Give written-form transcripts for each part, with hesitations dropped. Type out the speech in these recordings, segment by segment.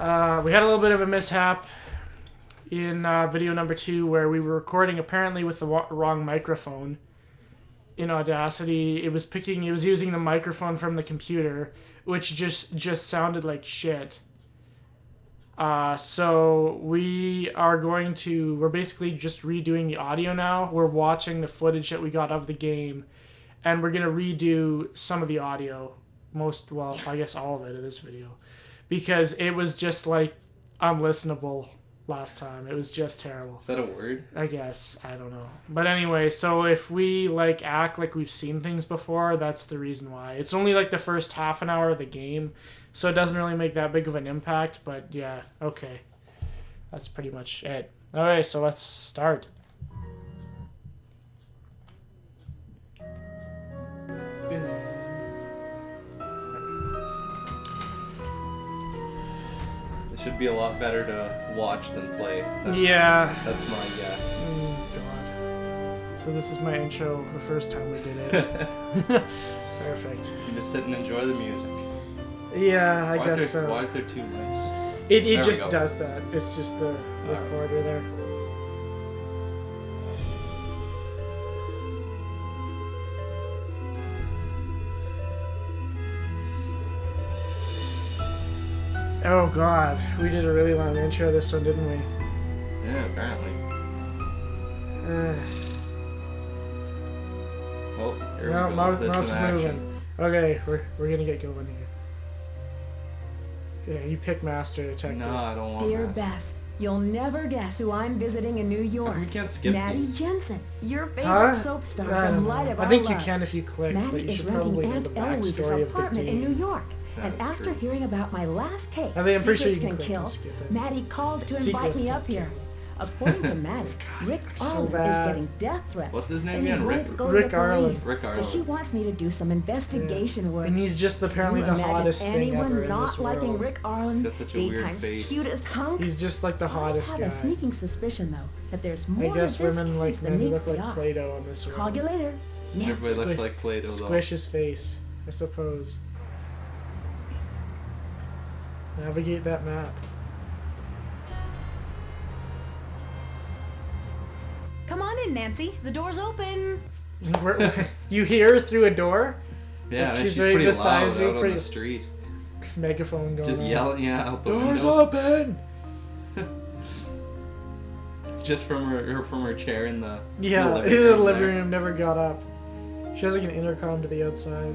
We had a little bit of a mishap in video number 2 where we were recording apparently with the wrong microphone. In Audacity, it was using the microphone from the computer, which just sounded like shit. So we're basically just redoing the audio now. We're watching the footage that we got of the game, and we're gonna redo some of the audio. I guess all of it in this video, because it was just like unlistenable last time. It was just terrible. Is that a word? I guess. I don't know. But anyway, so if we act like we've seen things before, that's the reason why. It's only the first half an hour of the game, so it doesn't really make that big of an impact, but yeah, okay. That's pretty much it. Alright, so let's start. Should be a lot better to watch than play. That's my guess. Oh, God. So this is my intro the first time we did it. Perfect. You just sit and enjoy the music. Yeah, I guess so. Why is there 2 mics? It just does that. It's just the recorder there. Oh God, we did a really long intro this one, didn't we? Yeah, apparently. Well, here we go. Mouse is moving. Okay, we're gonna get going here. Yeah, you pick Master Detective. No, I don't want Dear Master. Beth, you'll never guess who I'm visiting in New York. We can't skip Maddie these. Jensen, your favorite soap star from Light of Our I think you Love. can if you click, but Maddie you is should renting probably know Aunt the Eloise's backstory of the apartment in New game. York. That And is after true. hearing about my last case, I mean, I'm pretty sure you Secrets can Can click and Kill, skip it. Maddie called to invite Secrets me Can up here. Kill. According to Maddie, Rick so Arlen is bad. getting death threats. What's his name and he again? won't Rick- go Rick to the Arlen. police. Rick So Arlen. she wants me to do some investigation work. And he's just apparently You the imagine hottest thing anyone ever in not this liking world. Rick Arlen, He's got such a weird daytime's face. cutest hunk? He's just like the hottest I have guy. a sneaking suspicion, though, that there's I more guess to this women like case than men who meets look the like eye. Play-Doh in this Call world. you later. Yes. Everybody looks like Play-Doh, though. Squish his face, I suppose. Navigate that map. Come on in, Nancy. The door's open. You hear her through a door? Yeah, Like, and she's she's right pretty beside loud you, out on pretty- the street. Megaphone going Just on. yelling, out the Doors window. open! Just from her chair in the Yeah, the in the living there. room, never got up. She has like an intercom to the outside.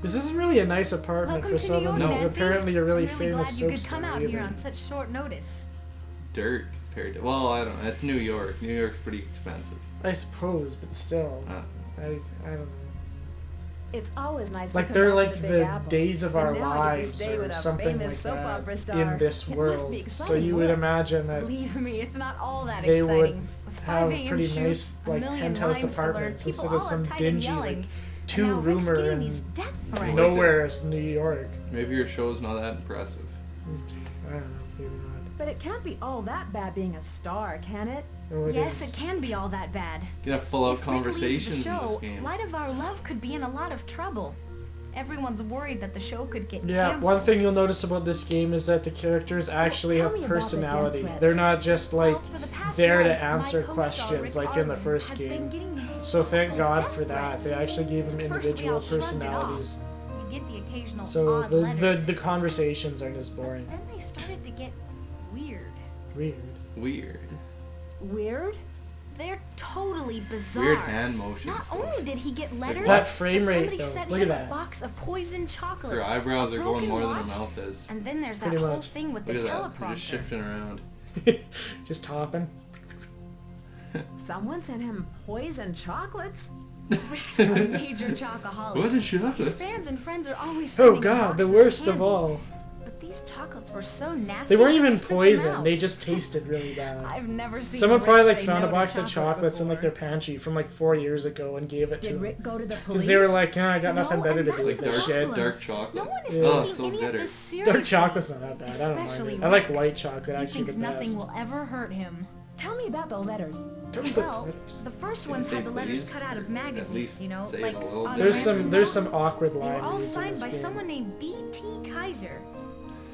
This isn't really a nice apartment Welcome for to New someone York, who's Nancy. apparently a really I'm famous glad you soap could star. come out either. here on such short notice. Dirt compared to, well, I don't know. It's New York. New York's pretty expensive. I suppose, but still. I don't know. It's always nice Like to they're come out like to the the Big Apple. days of And our now I get to lives stay or with a something famous like soap opera that star. in this It must world. be So exciting you would work. imagine that Believe me, it's not all that they would exciting. With 5 have a.m. pretty shoots, nice a like million penthouse lines to learn, apartments people instead of all some uptight and dingy yelling. like And now Rick's two-roomer getting in these death threats. nowhere's New York. Maybe your show's not that impressive. I don't know, maybe not. But it can't be all that bad being a star, can it? Oh, it Yes, is. it can be all that bad. You can have full-out If Rick leaves conversations the in this show, game. Light of Our Love could be in a lot of trouble. Everyone's worried that the show could get Yeah, canceled. one thing you'll notice about this game is that the characters actually tell have me about the death personality. threats. They're not just like Well, for the past there to month, my answer co-star questions Rick like in the Arlen first has been game. getting these So thank awful God death for that. threats. They actually gave him First, we individual all shrugged it off. personalities. You get the occasional So odd the letter. conversations aren't as boring. Then they started to get weird. Weird. Weird. Weird? They're totally bizarre. Weird hand motions. Not though. only did he get letters, That frame but rate, somebody though. sent Look him at that. a box of poisoned chocolates. Her eyebrows a are going broken more than her watch, mouth is. And then there's that Pretty whole much. thing with Look the at that. They're teleprompter. just shifting around. Just hopping. Someone sent him poison chocolates? Rick's a major chocoholic. What was it, His chocolates? fans and friends are always Oh sending God, the boxes worst of candy. all. But these chocolates were so nasty. They weren't he even spit them poison. out. They just tasted really bad. I've never seen Someone Rick probably like say found no a to box of chocolate chocolates in like their before. pantry from like 4 years ago and gave it to Did them. Rick go to the police? Because they were like, I got nothing No, better and to do that's with the this Dark, shit. problem. dark chocolate. No one is Yeah. Oh, taking so any bitter. of this seriously. Dark chocolate's not that bad. I don't mind Especially it. I like Rick. white chocolate He actually thinks the nothing best. will ever hurt him. Tell me about the letters. Well, the first ones had the letters cut out of magazines, you know, like on there's some awkward They were line all reads in signed this by game. someone named B.T. Kaiser.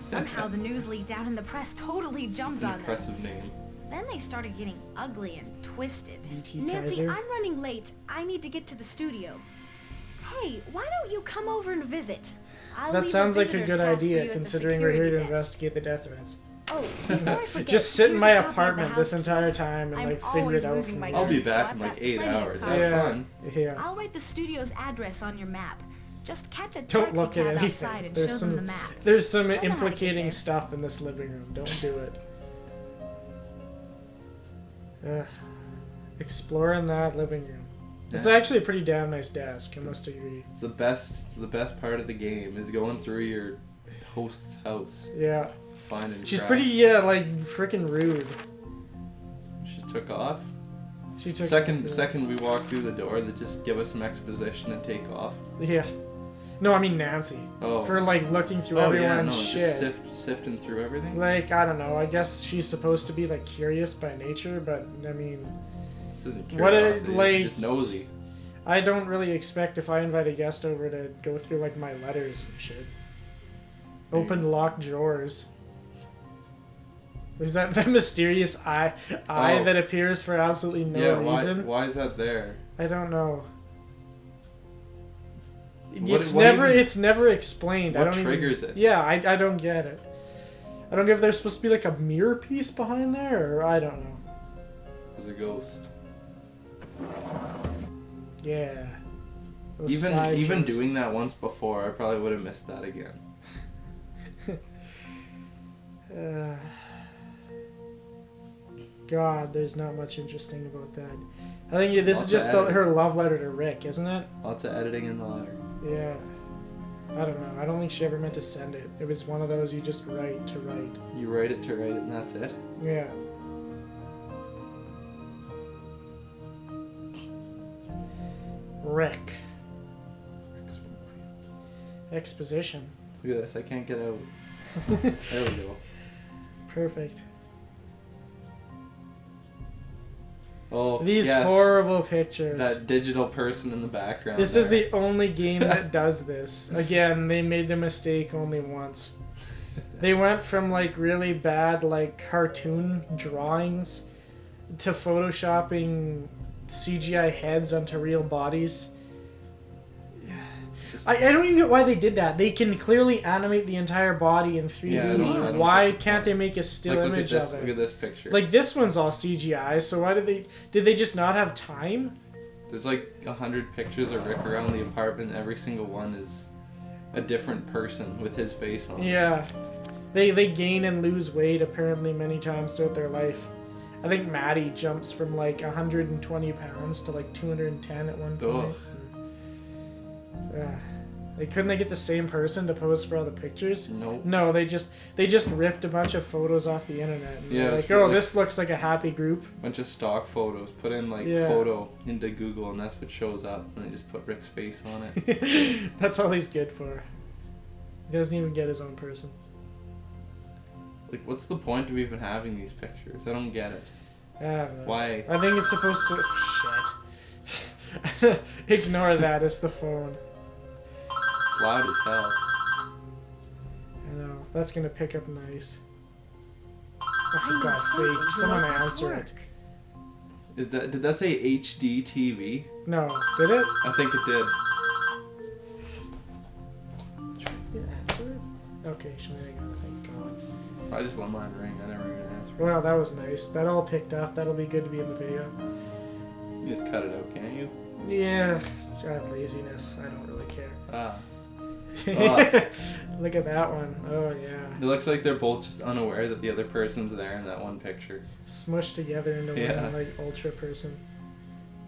Somehow the news leaked out and the press totally jumped An on them. impressive name. Then they started getting ugly and twisted. B.T. Nancy, Kaiser? I'm running late. I need to get to the studio. Hey, why don't you come over and visit? I'll That leave sounds like a visitor's good pass for you idea, at the considering we're here to security desk. investigate the death threats. Oh, before I forget, Just sit in here's my a copy of the apartment this house entire keys. time and I'm like figure always it out losing from my there. I'll be keys, so back I've in got like 8 plenty of hours. time. Have fun. Yeah. I'll write the studio's address on your map. Just catch a Don't taxi look at cab anything. outside and There's show them the some map. there's some They'll know how to get implicating there. stuff in this living room. Don't do it. Exploring that living room. It's Yeah. actually a pretty damn nice desk, I must agree. It's the best part of the game is going through your host's house, Yeah. finding She's crap. pretty like freaking rude. She took off. She took Second we walk through the door, they just give us some exposition and take off. Yeah. No, I mean Nancy. Oh. For like looking through Oh yeah, everyone's no, shit. just sifting through everything. Like, I don't know, I guess she's supposed to be like curious by nature, but I mean, This isn't What a- curiosity, like- it's just nosy. I don't really expect if I invite a guest over to go through like my letters and shit. Open locked drawers. There's that mysterious eye Oh. that appears for absolutely no Yeah, reason. why is that there? I don't know. What- It's what never even- it's never explained. I What don't triggers even, it? Yeah, I don't get it. I don't know if there's supposed to be like a mirror piece behind there, or I don't know. There's a ghost. Yeah. Those side Even jokes. doing that once before, I probably would have missed that again. God, there's not much interesting about that. I think this is Lots just of editing. her love letter to Rick, isn't it? Lots of editing in the letter. Yeah. I don't know. I don't think she ever meant to send it. It was one of those you just write to write. You write it to write it, and that's it. Yeah. Rick. Exposition. Look at this, I can't get out. There we go. Perfect. Oh, These yes, horrible pictures. that digital person in the background. This is there. the only game that does this. Again, they made the mistake only once. They went from like really bad like cartoon drawings to photoshopping CGI heads onto real bodies. Just- I don't even get why they did that. They can clearly animate the entire body in 3D. Yeah, I don't Why see the can't they make a still like, image look at this, of Look it? at this picture. Like this one's all CGI, so why did they just not have time? There's like 100 pictures of Rick around the apartment. Every single one is a different person with his face on. it. Yeah. They gain and lose weight apparently many times throughout their life. I think Maddie jumps from like 120 pounds to like 210 at one point. Like, couldn't they get the same person to pose for all the pictures? Nope. No, they just ripped a bunch of photos off the internet. And Yeah, they're it's like, oh, like- this looks like a happy group. Bunch of stock photos. Put in like Yeah. photo into Google, and that's what shows up. And they just put Rick's face on it. That's all he's good for. He doesn't even get his own person. Like, what's the point of even having these pictures? I don't get it. I don't know. Why? I think it's supposed to. Shit. Ignore that. It's the phone. It's loud as hell. I know. That's gonna pick up nice. Oh, I for need God's something sake! to Someone make this answer work. it. Did that say HD TV? No, did it? I think it did. Yeah, answer it? Okay, Schneider, thank God. I just let mine ring. I never even answered. Well, that was nice. That all picked up. That'll be good to be in the video. You just cut it out, can't you? Yeah, I have laziness. I don't really care. Ah. Look at that one. Oh yeah. It looks like they're both just unaware that the other person's there in that one picture. Smushed together into Yeah. one like ultra person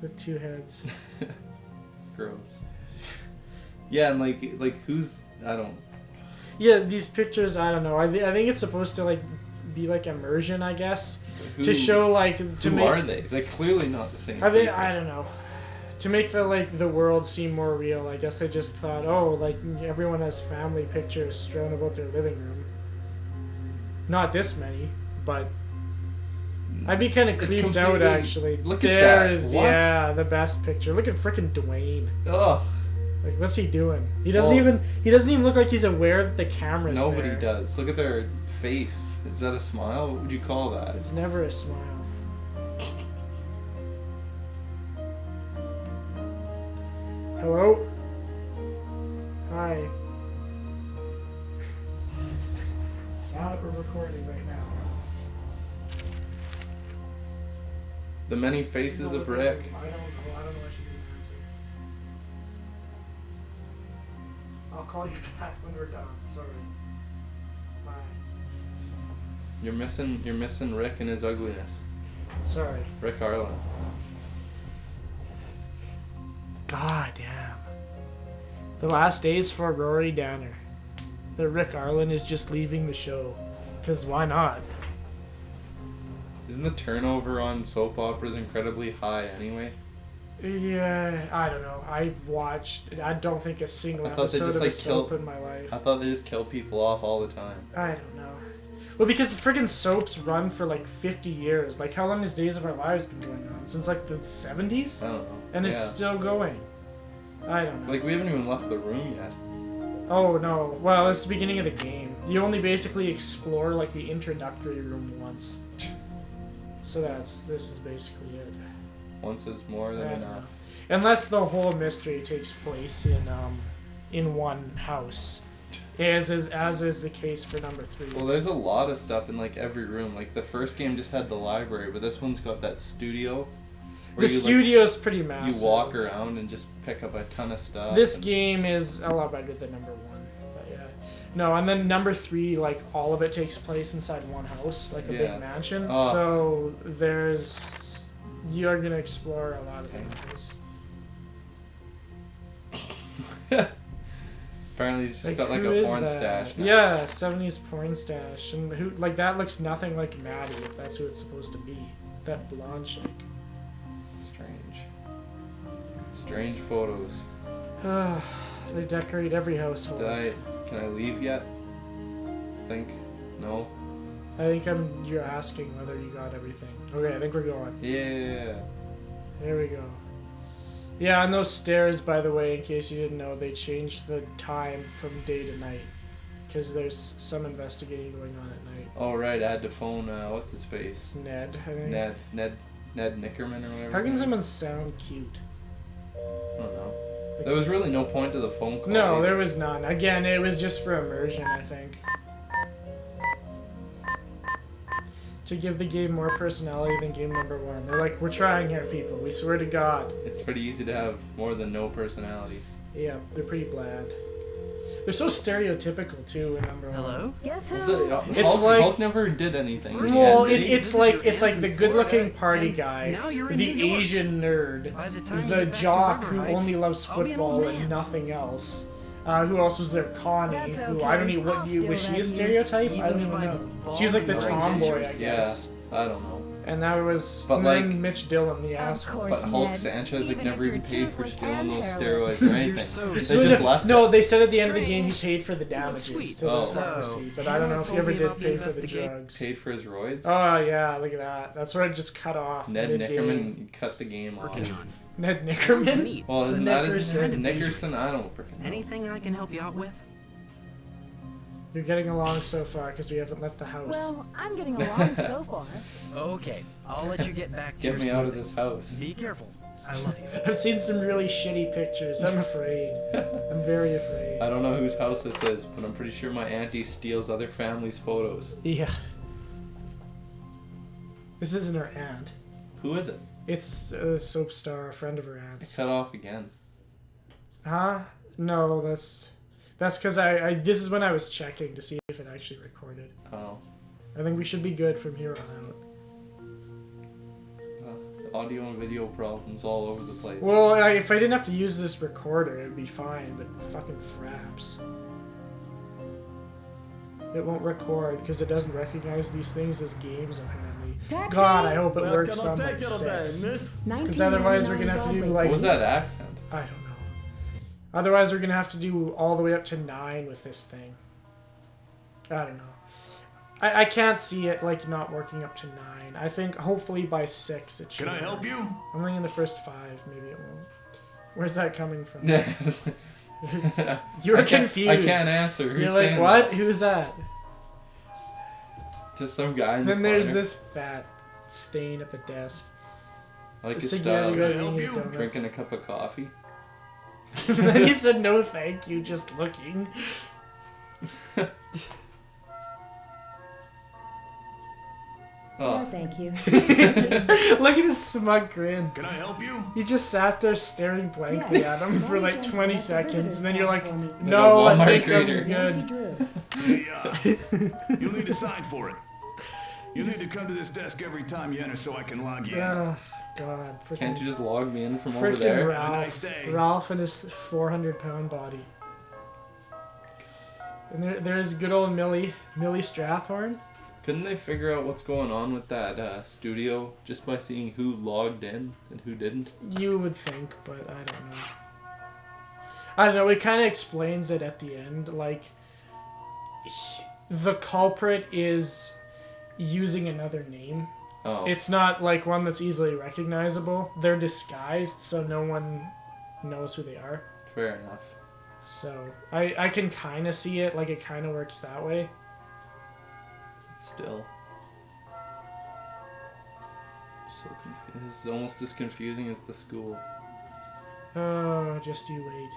with two heads. Gross. Yeah, and like who's I don't. Yeah, these pictures. I don't know. I think it's supposed to like be like immersion, I guess, Who, to show like to who make. are they? They're clearly not the same. I think people. I don't know. To make the world seem more real, I guess they just thought, oh, like everyone has family pictures strewn about their living room. Not this many, but I'd be kind of creeped out actually. Look at that. There's What? yeah, the best picture. Look at frickin' Dwayne. Ugh. Like, what's he doing? He doesn't even look like he's aware that the camera's Nobody there. does. Look at their face. Is that a smile? What would you call that? It's never a smile. Hello? Hi. Now that we're recording right now. The many faces of Rick. I don't know what she didn't answer. I'll call you back when we're done. Sorry. Bye. You're missing Rick and his ugliness. Sorry. Rick Arlen. God damn. The last days for Rory Danner. That Rick Arlen is just leaving the show. Because why not? Isn't the turnover on soap operas incredibly high anyway? Yeah, I don't know. I've watched, I don't think a single I thought they episode just, of a like, soap in my life. I thought they just kill people off all the time. I don't know. Well, because the friggin' soaps run for like 50 years. Like, how long has Days of Our Lives been going on? Since like the 70s? I don't know. And it's Yeah. still going. I don't know. Like, we haven't even left the room yet. Oh no. Well, it's the beginning of the game. You only basically explore like the introductory room once. So this is basically it. Once is more than I don't enough. know. Unless the whole mystery takes place in one house. As is the case for number 3. Well, there's a lot of stuff in like every room. Like the first game just had the library, but this one's got that studio. The studio's pretty massive. You walk around and just pick up a ton of stuff. This game is a lot better than number 1. But yeah. No, and then number 3, like all of it takes place inside one house, like a big mansion. Oh. So you're gonna explore a lot of things. Apparently he's just got like who a is porn that? stash now. Yeah, 70s porn stash. And who like that looks nothing like Maddie, if that's who it's supposed to be. That blonde chick. Strange photos. They decorate every household. Can I leave yet? Think? No? I think you're asking whether you got everything. Okay, I think we're going. Yeah. There we go. Yeah, on those stairs, by the way, in case you didn't know, they changed the time from day to night. Because there's some investigating going on at night. Oh, right, I had to phone, what's his face? Ned, I think. Ned Nickerman or whatever. How can someone sound cute? I don't know. There was really no point to the phone call. No, either. there was none. Again, it was just for immersion, I think. To give the game more personality than game number 1. They're like, we're trying here, people. We swear to God. It's pretty easy to have more than no personality. Yeah, they're pretty bland. They're so stereotypical too in number 1. Hello? Guess who? Hulk never did anything. Well, Yeah. it's like the good-looking party guy, now you're in the New York. Asian nerd, By the time you the get back to jock River who Heights, only loves I'll be an old football and man. nothing else. Who else was there? Connie, That's who okay. I don't even I'll was steal she that a you. stereotype? I Even don't if even I know. fall She was like the in tomboy, I adventures. guess. I don't know. And that was But, and like- then Mitch Dillon, the Of asshole. course, But Hulk Ned. Sanchez Even never if even you're paid for toothless stealing and those hairless. steroids or anything. so They sweet. just left No, it. they said at the end of the game he Strange. paid for the damages sweet. to the Oh. pharmacy, but I Hannah don't know if he told ever me did about the pay for the investigate- drugs. Paid for his roids. Oh yeah, look at that. That's where it just cut off. Ned mid-game. Nickerman cut the game off. Working on. Ned Nickerman? Neat. Well, It's isn't that his Nickerson. name? Nickerson? I don't freaking know. Anything I can help you out with? You're getting along so far because we haven't left the house. Well, I'm getting along so far. Okay, I'll let you get back to Get your me out of smoothie. this house. Be careful. I love you. I've seen some really shitty pictures. I'm afraid. I'm very afraid. I don't know whose house this is, but I'm pretty sure my auntie steals other families' photos. Yeah. This isn't her aunt. Who is it? It's a soap star, a friend of her It aunt's. cut off again. Huh? No, that's because I this is when I was checking to see if it actually recorded. Oh. I think we should be good from here on out. Audio and video problems all over the place. Well, if I didn't have to use this recorder, it'd be fine, but fucking fraps. It won't record because it doesn't recognize these things as games, apparently. Taxi! God, I hope it works on like 6. Because otherwise we're gonna have to do like... What was that accent? I don't know. Otherwise we're gonna have to do all the way up to 9 with this thing. I don't know. I can't see it like not working up to 9. I think hopefully by 6 it should. Can I help you? I'm thinking the first 5, maybe it won't. Where's that coming from? You were confused. I can't answer. Who's You're like, saying what? that? Who's that? Just some guy in Then the there's corner. this fat stain at the desk. Like The his security style. guard Can I eating his help you? donuts. Drinking a cup of coffee. Then you said no thank you, just looking. No, Oh, thank you. Look at his smug grin. Can I help you? You just sat there staring blankly Yeah. at him for like Gentlemen, 20 that's a seconds, visitor's and then you're pass like, for me. no, I Walmart think greeter. I'm Nancy good. Drew. Hey, you'll need to sign for it. You'll need to come to this desk every time you enter so I can log you in. Oh, God. can't you just log me in from over Freaking there? Have a Ralph. nice day. Ralph and his 400-pound body. And there's good old Millie Strathhorn. Couldn't they figure out what's going on with that studio just by seeing who logged in and who didn't? You would think, but I don't know. I don't know, it kind of explains it at the end. Like, the culprit is using another name. Oh, It's not like one that's easily recognizable. They're disguised, so no one knows who they are. fair enough. So I can kind of see it, like it kind of works that way. Still. So confused. This is almost as confusing as the school. Oh, just you wait.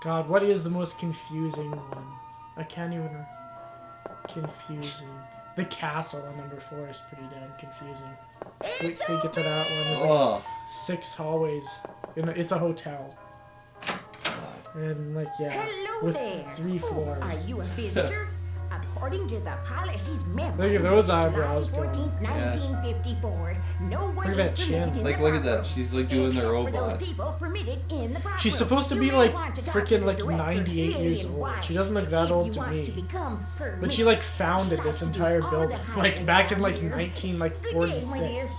God, what is the most confusing one? I can't even... Confusing. The castle on number 4 is pretty damn confusing. Wait till you get to that one. There's like Oh, 6 hallways. It's a hotel. God. And like, yeah, Hello with there. 3 floors. Oh, are you a visitor? According to the policy's memo, Look at those eyebrows July 14th, going. 1954, no one Look at is that chin. permitted in Like, the look at park that. She's like doing the except for robot. those people permitted in the park She's room. supposed to You be may like want to talk freaking to the like director, 98 years Lillian old. White, She doesn't look if that old you to want me. to become But she permitted. like founded this She likes to entire do all building, the like back in like hiding around here. 1946.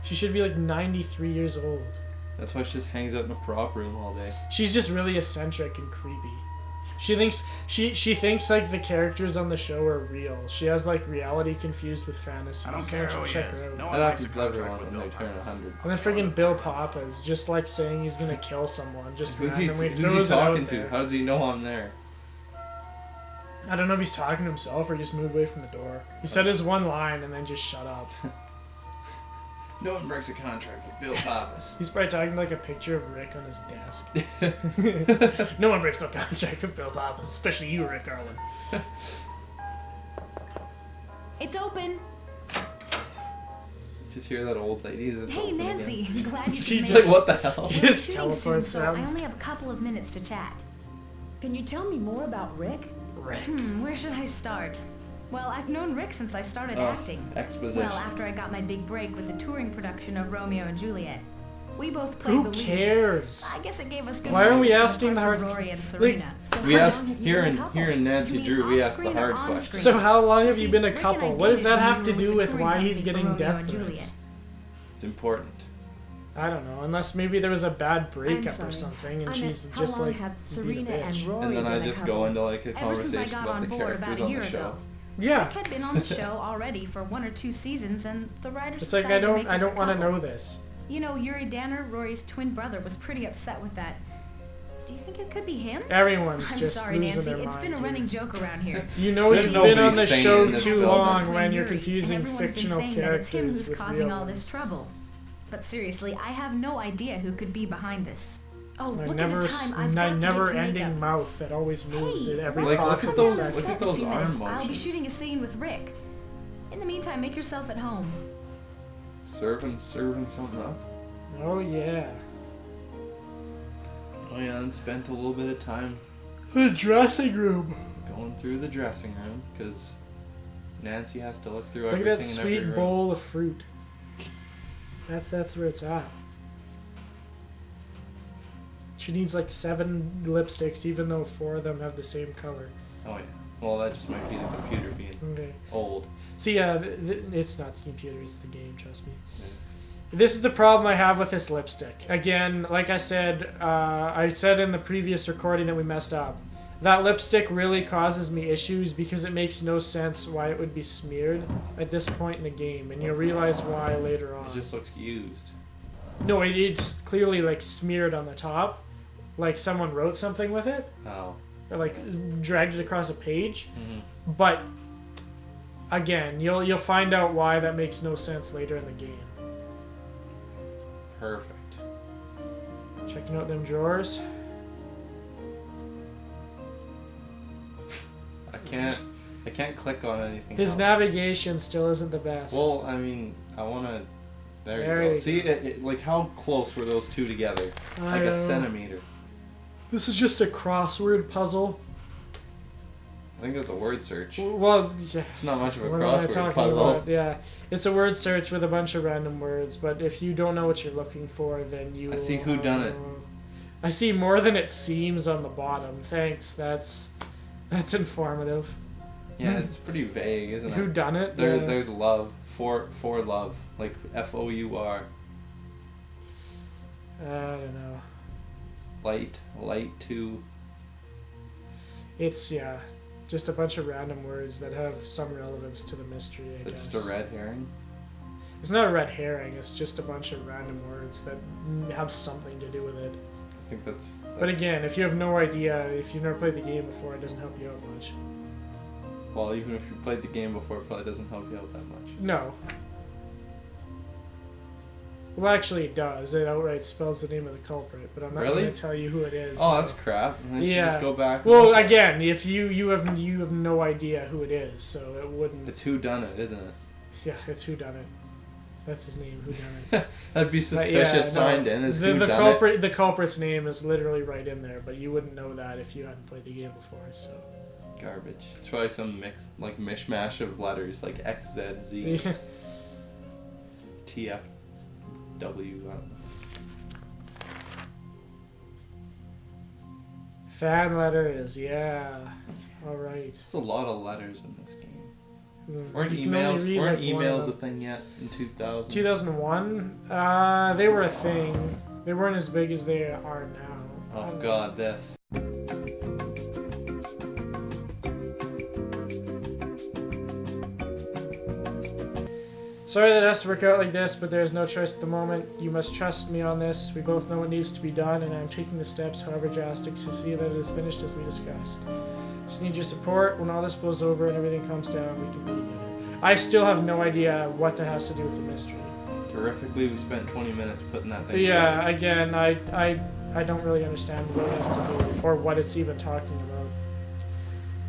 She should be like 93 years old. That's why she just hangs out in a prop room all day. She's just really eccentric and creepy. She thinks she thinks like the characters on the show are real. She has like reality confused with fantasy. I don't so care you should who he check is. her out. No That one likes a happens to everyone contract when with they Bill turn Packer. 100. And then friggin' Bill Papa's just like saying he's gonna kill someone, just Who's he randomly talking throws it out to? there. How does he know I'm there? I don't know if he's talking to himself or just moved away from the door. He said his one line and then just shut up. No one breaks a contract with Bill Pappas. He's probably talking like a picture of Rick on his desk. No one breaks no contract with Bill Papas, especially you, Rick Garland. It's open. Just hear that old lady as it's Hey, open Nancy. again. Glad you could She's It's make like, what the hell? He We're just shooting soon, teleports so I out. only have a couple of minutes to chat. Can you tell me more about Rick? Rick. Where should I start? Well, I've known Rick since I started Oh, acting. exposition. Well, after I got my big break with the touring production of Romeo and Juliet. We both played Who the leads. cares? I guess it gave us good Why aren't we practice asking in the parts hard- of Rory and like, Serena. So We how asked long have you here been a in couple? here in Nancy You mean Drew. We asked the off-screen or hard on question. screen? So how long have See, you been a Rick and I couple? What does dated that when have we to were do with with the touring why he's company for getting Romeo death and Juliet. threats? It's important. I don't know, unless maybe there was a bad I'm breakup sorry. or something, and I she's meant, how just long like have being a Serena and bitch. Rory And then been I a just couple? go into like a Ever since I conversation got about on the board about characters a on year the show. ago. Yeah, Rick had been on the show already for 1 or 2 seasons, and the writers it's like decided to make I us don't a want to couple. know this. You know, Yuri Danner, Rory's twin brother, was pretty upset with that. Do you think it could be him? Everyone's I'm just sorry, losing Nancy. their It's mind been a here. running joke around here. You know There's you've been on nobody the sane show in this too building. long Twin when you're Yuri, confusing and everyone's fictional been saying that it's him characters who's with causing real all this ones. trouble. But seriously, I have no idea who could be behind this. Oh, My look never, at the time I've got to get to never-ending makeup. mouth that always moves Hey, at every Like, look at possible those- second. look at those arm I'll be motions. shooting a scene with Rick. In the meantime, make yourself at home. Serving something up. Oh yeah, Oh yeah, and spent a little bit of time the dressing room. going through the dressing room because Nancy has to look through Look at everything that in sweet every room. bowl of fruit. That's where it's at. She needs like 7 lipsticks, even though 4 of them have the same color. Oh yeah. Well, that just might be the computer being Okay. old. So yeah, it's not the computer, it's the game, trust me. This is the problem I have with this lipstick. Again, like I said in the previous recording that we messed up, That lipstick really causes me issues because it makes no sense why it would be smeared at this point in the game, and you'll realize why later on. It just looks used. No, it's clearly like smeared on the top, like someone wrote something with it, Oh. or like dragged it across a page. Mm-hmm. But again, you'll find out why that makes no sense later in the game. Perfect. Checking out them drawers. I can't click on anything His else. navigation still isn't the best. Well, I mean, I want to... There There you go. you See, go. like, how close were those two together? I Like a don't know. centimeter. This is just a crossword puzzle. I think it was a word search. Well, yeah. It's not much of a What am I crossword talking puzzle. about? Yeah, it's a word search with a bunch of random words, but if you don't know what you're looking for, then you... I see whodunit. I see more than it seems on the bottom. Thanks, that's informative. Yeah, it's pretty vague, isn't Who it? done it? There's love. For love. Like FOUR. I don't know. Light to... It's, yeah, just a bunch of random words that have some relevance to the mystery, I Is it guess. just a red herring? It's not a red herring, it's just a bunch of random words that have something to do with it. I think that's But again, if you have no idea, if you've never played the game before, it doesn't help you out much. Well, even if you played the game before, it probably doesn't help you out that much. No. Well, actually, it does. It outright spells the name of the culprit, but I'm not Really? going to tell you who it is. Oh, no. that's crap. I should Yeah. just go back. Well, again, if you have no idea who it is, so it wouldn't. It's whodunit, isn't it? Yeah, it's whodunit. That's his name, whodunit. That'd be But suspicious. yeah, no, Signed in as the whodunit. the culprit's name is literally right in there, but you wouldn't know that if you hadn't played the game before. So. Garbage. It's probably some mishmash of letters, like X, Z, Z, Yeah. T, F, W. I don't know. Fan letters, yeah. All right. There's a lot of letters in this game. Mm, Weren't you can only read, weren't like, one of emails a them. thing yet in 2000? 2001? They were a thing. They weren't as big as they are now. I Oh don't know. god, this. Sorry that it has to work out like this, but there's no choice at the moment. You must trust me on this. We both know what needs to be done, and I'm taking the steps, however drastic, to see that it is finished as we discussed. Just need your support. When all this blows over and everything calms down, we can be together. I still have no idea what that has to do with the mystery. Terrifically, we spent 20 minutes putting that thing Yeah, together. again, I don't really understand what it has to do, or what it's even talking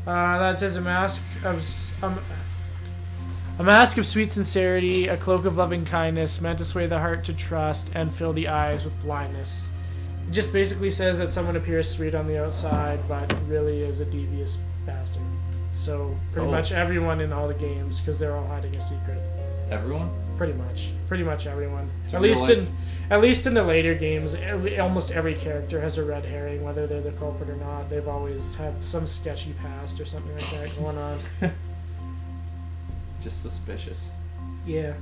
about. That says a mask of sweet sincerity, a cloak of loving kindness, meant to sway the heart to trust and fill the eyes with blindness. It just basically says that someone appears sweet on the outside, but really is a devious bastard. So pretty Oh. much everyone in all the games, because they're all hiding a secret. Everyone? Pretty much everyone. It's At real least life. at least in the later games, almost every character has a red herring, whether they're the culprit or not. They've always had some sketchy past or something like that going on. It's just suspicious. Yeah.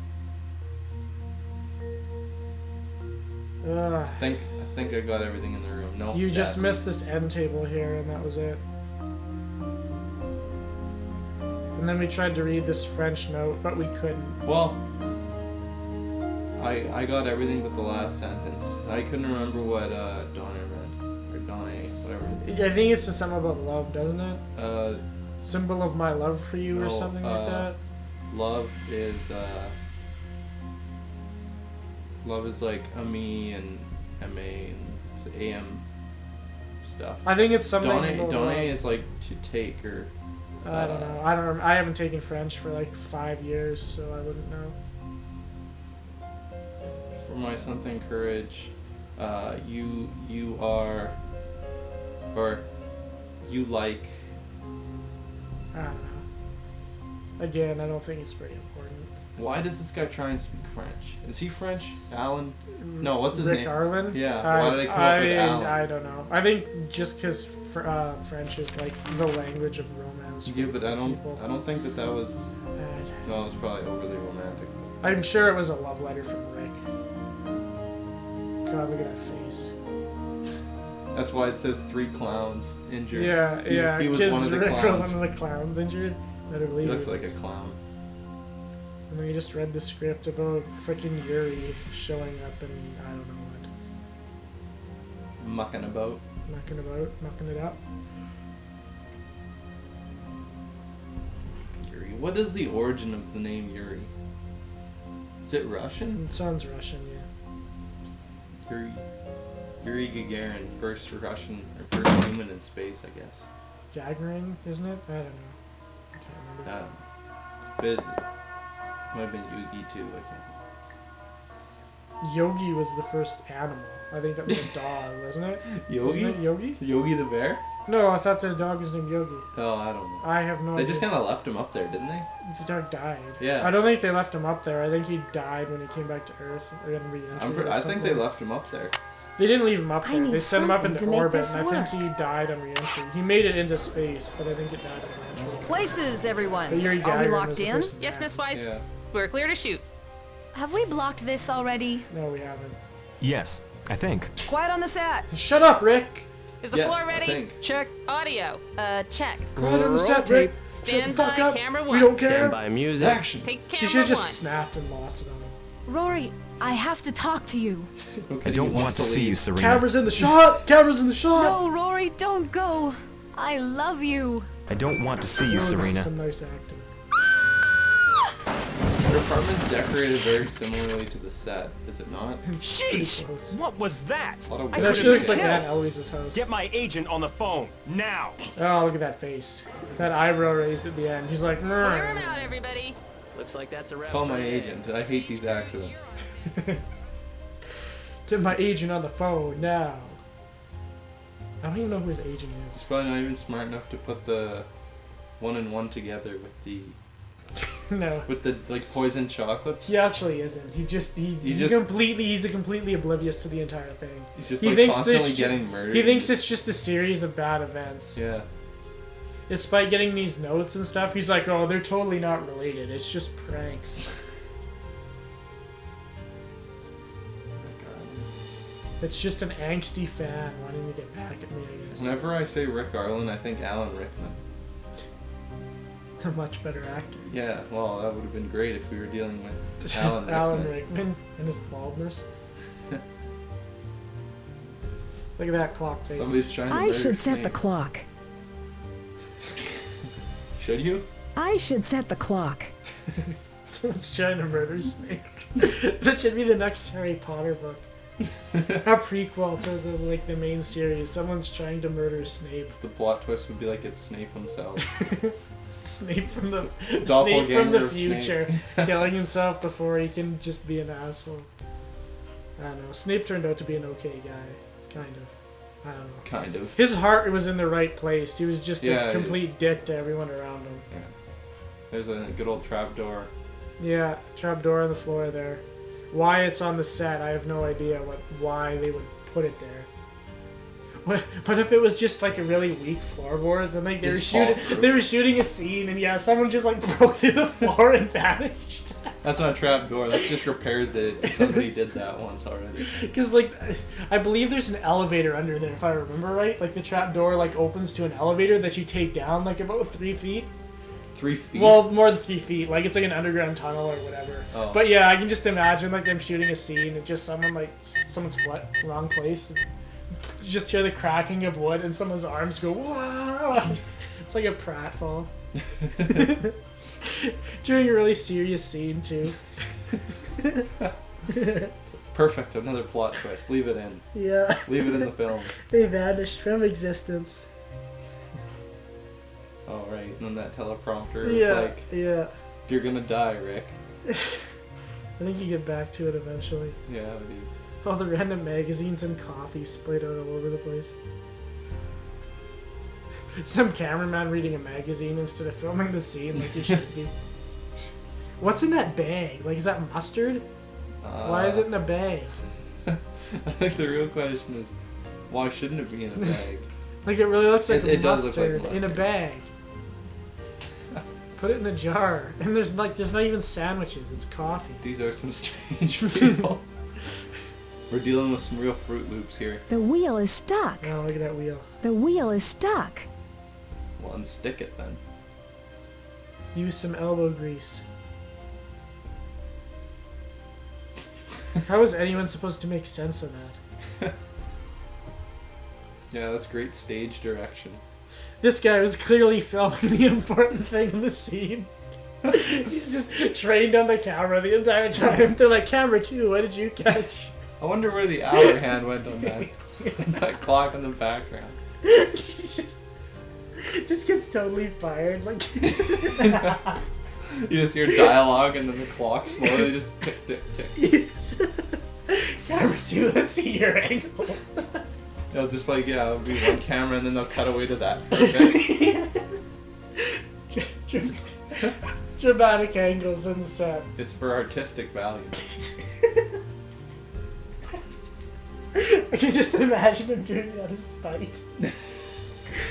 I think I got everything in the room. No. You just that's- missed this end table here, and that was it. And then we tried to read this French note, but we couldn't. Well, I got everything but the last sentence. I couldn't remember what Donna read or Donna, whatever. I think it's just something about love, doesn't it? Uh, Symbol of my love for you, or No, something like that. love is like me and MA and it's AM stuff. I think it's something. Donna about love. is like to take or. I don't know. I don't. I haven't taken French for like 5 years, so I wouldn't know. For my something courage, you are, or you like. I don't know. Again, I don't think it's very important. Why does this guy try and speak French? Is he French? Alan? No, what's his Rick name? Arlen? Yeah, why did they come up with Alan? I don't know. I think just because French is like the language of romance. Yeah, but I people. don't think that was. Uh, No, it was probably overly romantic. I'm sure it was a love letter from Rick. God, look at that face. That's why it says 3 clowns injured. Yeah, yeah. He was one of the Rick was clowns. one of the clowns injured. Better believe He looks it like a was. clown. And then you just read the script about freaking Yuri showing up and I don't know what. Mucking about. Knocking it out. Yuri. What is the origin of the name Yuri? Is it Russian? It sounds Russian, yeah. Yuri Gagarin, first Russian or first human in space, I guess. Gagarin, isn't it? I don't know. I can't remember. But it might have been Yugi too. I can't. Yogi was the first animal. I think that was a dog, wasn't it? Yogi? Wasn't it Yogi? Yogi the bear? No, I thought the dog was named Yogi. Oh, I don't know. I have no They idea. just kind of left him up there, didn't they? The dog died. Yeah. I don't think they left him up there. I think he died when he came back to Earth or in re-entry. Or I think they something. left him up there. They didn't leave him up I there. need They sent him up something into to make orbit, this and I think work. he died on re-entry. He made it into space, but I think it died on re-entry. Places, everyone. But Yuri Are we Gagarin locked was the in? first Yes, man. Miss Wise. Yeah. We're clear to shoot. Have we blocked this already? No, we haven't. Yes, I think. Quiet on the set. Shut up, Rick! Is the Yes, floor I ready? think. Check. Audio. Check. Quiet on the set, Rick! Shut the Stand fuck by, up! camera We one. don't care! Stand by music. Action. Take She camera should have just one. snapped and lost it on him. Rory, I have to talk to you. Okay, I don't he want wants to see you, leave. Serena. Camera's in the shot! Camera's in the shot! No, Rory, don't go. I love you. I don't want to see you, Oh, this is Serena. some nice acting. Your apartment's decorated very similarly to the set, is it not? Sheesh! Close. What was that? A lot of It weird actually looks like killed. Aunt Eloise's house. Get my agent on the phone now. Oh, look at that face. That eyebrow raised at the end. He's like, Clear 'em "Mrr." out, everybody. Looks like that's a wrap. Call my agent. I hate these accidents. Get my agent on the phone now. I don't even know who his agent It's is. probably not even smart enough to put the 1 and 1 together No. with the like poison chocolates. He actually isn't. He's completely oblivious to the entire thing. He's just He like thinks constantly this- getting murdered. He thinks it's just a series of bad events. Yeah. Despite getting these notes and stuff, he's like, oh, they're totally not related. It's just pranks. It's just an angsty fan wanting to get back at me, I guess. Whenever I say Rick Arlen, I think Alan Rickman. A much better actor. Yeah, well, that would have been great if we were dealing with Alan Rickman. Alan Rickman and his baldness. Look at that clock face. Somebody's trying to I murder should set the Snake. clock. Should you? I should set the clock. Someone's trying to murder Snake. That should be the next Harry Potter book. A prequel to the main series. Someone's trying to murder Snape. The plot twist would be like it's Snape himself. Snape from the Doppelganger of future, killing himself before he can just be an asshole. I don't know. Snape turned out to be an okay guy, kind of. I don't know. Kind of. His heart was in the right place. He was just Yeah, a he complete is. dick to everyone around him. Yeah. There's a good old trapdoor. Yeah, trapdoor on the floor there. Why it's on the set, I have no idea why they would put it there. What if it was just like a really weak floorboards and like Just fall through. they were shooting a scene and yeah, someone just like broke through the floor and vanished. That's not a trapdoor. That's just repairs that somebody did that once already. Because like, I believe there's an elevator under there if I remember right. Like the trapdoor like opens to an elevator that you take down like about 3 feet. 3 feet. Well, more than 3 feet. Like it's like an underground tunnel or whatever. Oh. But yeah, I can just imagine like them shooting a scene and just someone's foot wrong place. And you just hear the cracking of wood and someone's arms go. Wah! It's like a pratfall. During a really serious scene too. Perfect. Another plot twist. Leave it in. Yeah. Leave it in the film. They vanished from existence. Oh, right. And then that teleprompter is Yeah. like, Yeah. you're gonna die, Rick. I think you get back to it eventually. Yeah, dude. All the random magazines and coffee sprayed out all over the place. Some cameraman reading a magazine instead of filming the scene like he should be. What's in that bag? Like, is that mustard? Why is it in a bag? I think the real question is, why shouldn't it be in a bag? Like, it really looks like It does look like mustard in a mustard. bag. Put it in a jar. And there's not even sandwiches. It's coffee. These are some strange people. We're dealing with some real Fruit Loops here. The wheel is stuck. Oh, look at that wheel. The wheel is stuck. Well, unstick it then. Use some elbow grease. How is anyone supposed to make sense of that? Yeah, that's great stage direction. This guy was clearly filming the important thing in the scene. He's just trained on the camera the entire time. They're like, camera 2, what did you catch? I wonder where the hour hand went on that, that clock in the background. He just gets totally fired. Like You just hear dialogue and then the clock slowly just tick, tick, tick. camera 2, let's see your angle. It'll just like, yeah, it'll be one camera and then they'll cut away to that for a bit. Dramatic angles in the set. It's for artistic value. I can just imagine him doing it out of spite.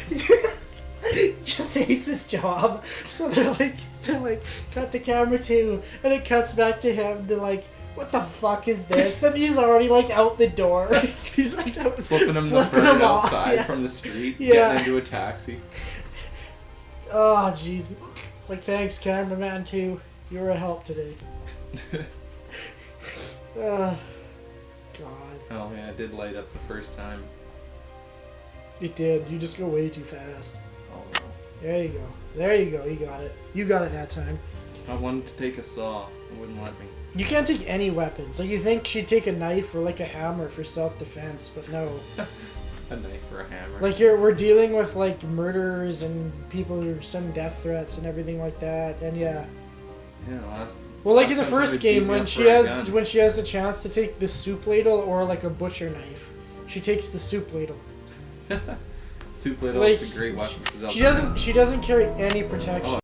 He just hates his job. So they're like, cut to camera 2, and it cuts back to him. They're like, what the fuck is this? And he's already like out the door. He's like Flipping him the bird outside from the street, getting into a taxi. Oh, jeez. It's like, thanks, cameraman 2. You were a help today. God. Oh yeah, it did light up the first time. It did. You just go way too fast. Oh no. There you go. There you go. You got it. You got it that time. I wanted to take a saw. It wouldn't let me. You can't take any weapons. Like, you think she'd take a knife or like a hammer for self-defense, but no. A knife or a hammer. Like, we're dealing with like murderers and people who send death threats and everything like that. And yeah. Yeah, Well, like in the last time first somebody beat game, me when up she for a has gun. when she has the chance to take the soup ladle or like a butcher knife, she takes the soup ladle. Soup ladle Like, is a great weapon. She doesn't carry any protection. Oh,